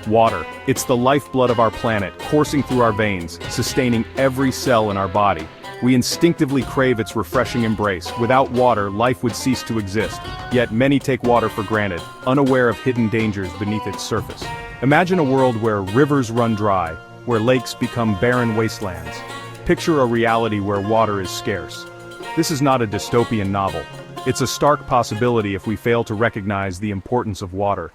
Water. It's the lifeblood of our planet, coursing through our veins, sustaining every cell in our body. We instinctively crave its refreshing embrace. Without water, life would cease to exist. Yet many take water for granted, unaware of hidden dangers beneath its surface. Imagine a world where rivers run dry, where lakes become barren wastelands. Picture a reality where water is scarce. This is not a dystopian novel. It's a stark possibility if we fail to recognize the importance of water.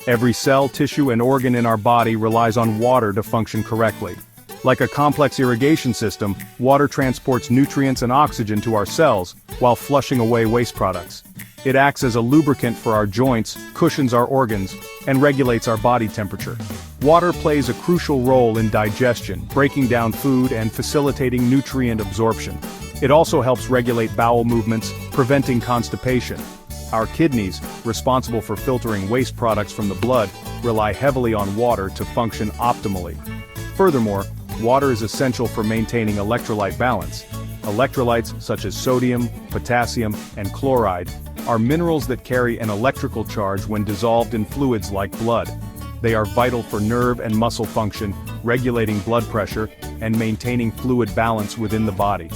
Every cell, tissue, and organ in our body relies on water to function correctly. Like a complex irrigation system, water transports nutrients and oxygen to our cells, while flushing away waste products. It acts as a lubricant for our joints, cushions our organs, and regulates our body temperature. Water plays a crucial role in digestion, breaking down food and facilitating nutrient absorption. It also helps regulate bowel movements, preventing constipation. Our kidneys, responsible for filtering waste products from the blood, rely heavily on water to function optimally. Furthermore, water is essential for maintaining electrolyte balance. Electrolytes such as sodium, potassium, and chloride are minerals that carry an electrical charge when dissolved in fluids like blood. They are vital for nerve and muscle function, regulating blood pressure, and maintaining fluid balance within the body.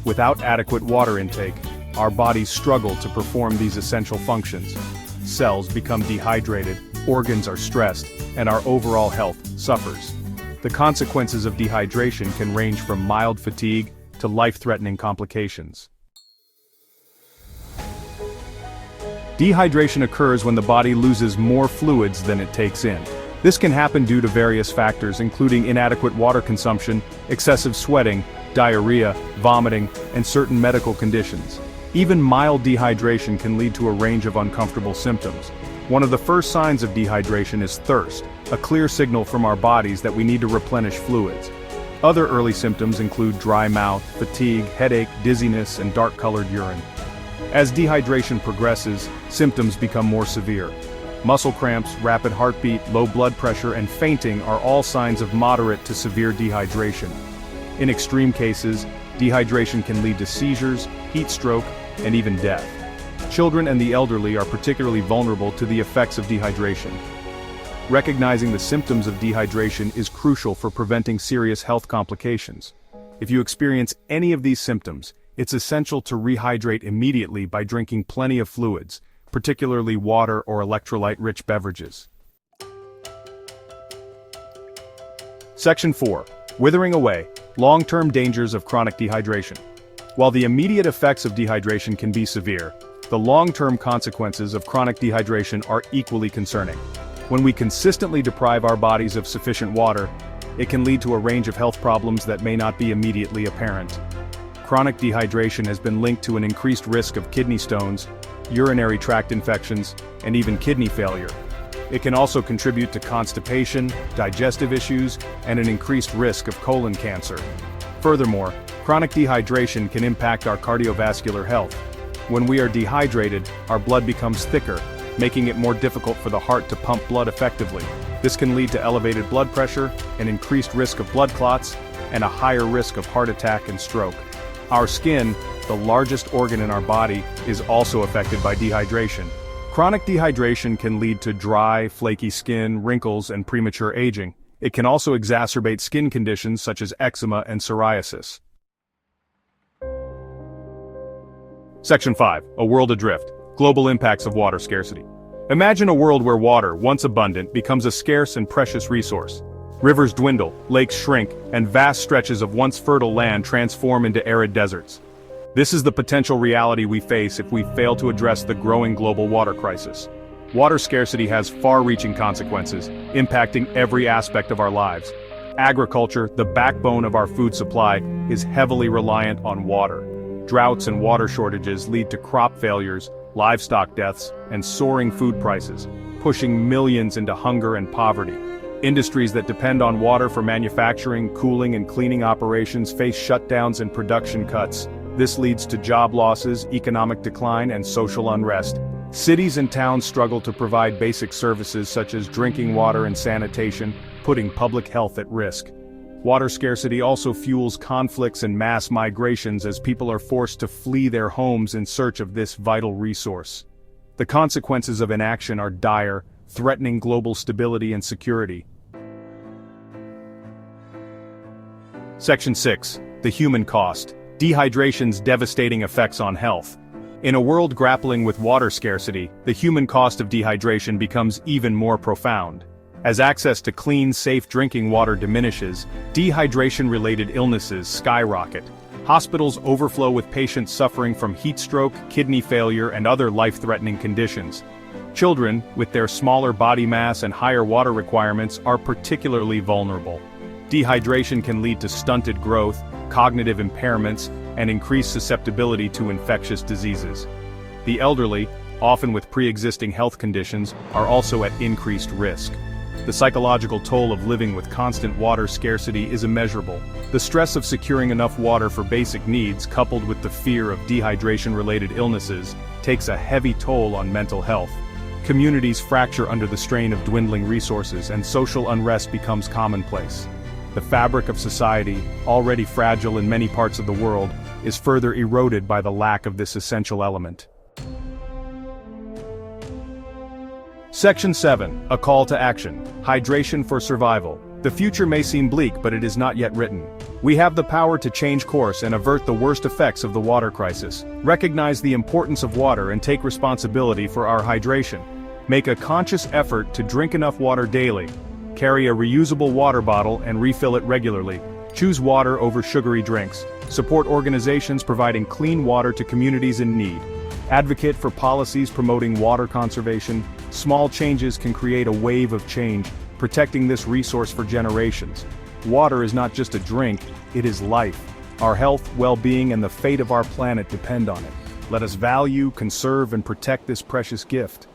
Without adequate water intake, our bodies struggle to perform these essential functions. Cells become dehydrated, organs are stressed, and our overall health suffers. The consequences of dehydration can range from mild fatigue to life-threatening complications. Dehydration occurs when the body loses more fluids than it takes in. This can happen due to various factors including inadequate water consumption, excessive sweating, diarrhea, vomiting, and certain medical conditions. Even mild dehydration can lead to a range of uncomfortable symptoms. One of the first signs of dehydration is thirst, a clear signal from our bodies that we need to replenish fluids. Other early symptoms include dry mouth, fatigue, headache, dizziness, and dark-colored urine. As dehydration progresses, symptoms become more severe. Muscle cramps, rapid heartbeat, low blood pressure, and fainting are all signs of moderate to severe dehydration. In extreme cases, dehydration can lead to seizures, heat stroke, and even death. Children and the elderly are particularly vulnerable to the effects of dehydration. Recognizing the symptoms of dehydration is crucial for preventing serious health complications. If you experience any of these symptoms, it's essential to rehydrate immediately by drinking plenty of fluids, particularly water or electrolyte-rich beverages. Section 4. Withering away. Long-term dangers of chronic dehydration. While the immediate effects of dehydration can be severe, the long-term consequences of chronic dehydration are equally concerning. When we consistently deprive our bodies of sufficient water, it can lead to a range of health problems that may not be immediately apparent. Chronic dehydration has been linked to an increased risk of kidney stones, urinary tract infections, and even kidney failure. It can also contribute to constipation, digestive issues, and an increased risk of colon cancer. Furthermore, chronic dehydration can impact our cardiovascular health. When we are dehydrated, our blood becomes thicker, making it more difficult for the heart to pump blood effectively. This can lead to elevated blood pressure, an increased risk of blood clots, and a higher risk of heart attack and stroke. Our skin, the largest organ in our body, is also affected by dehydration. Chronic dehydration can lead to dry, flaky skin, wrinkles, and premature aging. It can also exacerbate skin conditions such as eczema and psoriasis. Section 5. A world adrift. Global impacts of water scarcity. Imagine a world where water, once abundant, becomes a scarce and precious resource. Rivers dwindle, lakes shrink, and vast stretches of once fertile land transform into arid deserts. This is the potential reality we face if we fail to address the growing global water crisis. Water scarcity has far-reaching consequences, impacting every aspect of our lives. Agriculture, the backbone of our food supply, is heavily reliant on water. Droughts and water shortages lead to crop failures, livestock deaths, and soaring food prices, pushing millions into hunger and poverty. Industries that depend on water for manufacturing, cooling, and cleaning operations face shutdowns and production cuts. This leads to job losses, economic decline, and social unrest. Cities and towns struggle to provide basic services such as drinking water and sanitation, putting public health at risk. Water scarcity also fuels conflicts and mass migrations as people are forced to flee their homes in search of this vital resource. The consequences of inaction are dire, threatening global stability and security. Section 6. The human cost. Dehydration's devastating effects on health. In a world grappling with water scarcity, the human cost of dehydration becomes even more profound. As access to clean, safe drinking water diminishes, dehydration-related illnesses skyrocket. Hospitals overflow with patients suffering from heat stroke, kidney failure, and other life-threatening conditions. Children, with their smaller body mass and higher water requirements, are particularly vulnerable. Dehydration can lead to stunted growth, cognitive impairments, and increased susceptibility to infectious diseases. The elderly, often with pre-existing health conditions, are also at increased risk. The psychological toll of living with constant water scarcity is immeasurable. The stress of securing enough water for basic needs, coupled with the fear of dehydration-related illnesses, takes a heavy toll on mental health. Communities fracture under the strain of dwindling resources, and social unrest becomes commonplace. The fabric of society, already fragile in many parts of the world, is further eroded by the lack of this essential element. Section 7. A call to action. Hydration for survival. The future may seem bleak, but it is not yet written. We have the power to change course and avert the worst effects of the water crisis. Recognize the importance of water and take responsibility for our hydration. Make a conscious effort to drink enough water daily. Carry a reusable water bottle and refill it regularly. Choose water over sugary drinks. Support organizations providing clean water to communities in need. Advocate for policies promoting water conservation. Small changes can create a wave of change, protecting this resource for generations. Water is not just a drink, it is life. Our health, well-being, and the fate of our planet depend on it. Let us value, conserve, and protect this precious gift.